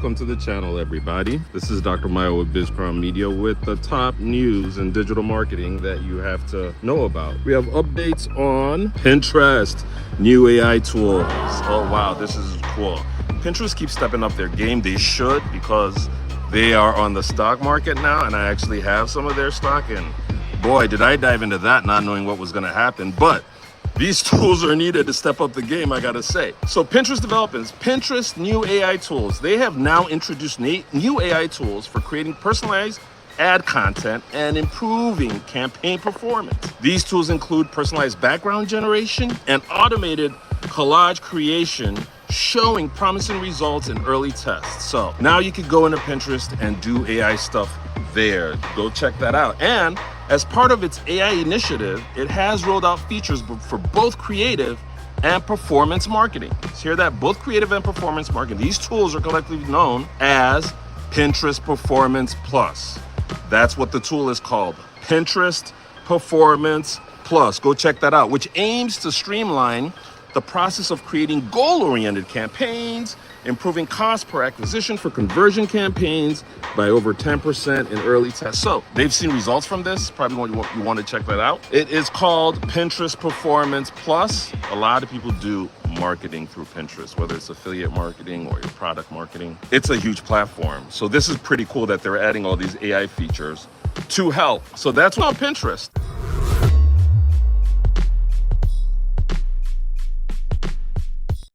Welcome to the channel, everybody. This is Dr. Mayo with BizCrown Media with the top news in digital marketing that you have to know about. We have updates on Pinterest, new AI tools. Oh wow, this is cool. Pinterest keeps stepping up their game. They should, because they are on the stock market now, and I actually have some of their stock, and boy, did I dive into that not knowing what was going to happen. But these tools are needed to step up the game, I gotta say. So Pinterest developers, Pinterest new AI tools. They have now introduced new AI tools for creating personalized ad content and improving campaign performance. These tools include personalized background generation and automated collage creation, showing promising results in early tests. So now you can go into Pinterest and do AI stuff there. Go check that out. And as part of its AI initiative, it has rolled out features for both creative and performance marketing. So hear that? Both creative and performance marketing. These tools are collectively known as Pinterest Performance Plus. That's what the tool is called, Pinterest Performance Plus. Go check that out, which aims to streamline the process of creating goal-oriented campaigns, improving cost per acquisition for conversion campaigns by over 10% in early tests. So they've seen results from this. Probably you want to check that out. It is called Pinterest Performance Plus. A lot of people do marketing through Pinterest, whether it's affiliate marketing or your product marketing. It's a huge platform. So this is pretty cool that they're adding all these AI features to help. So that's on Pinterest.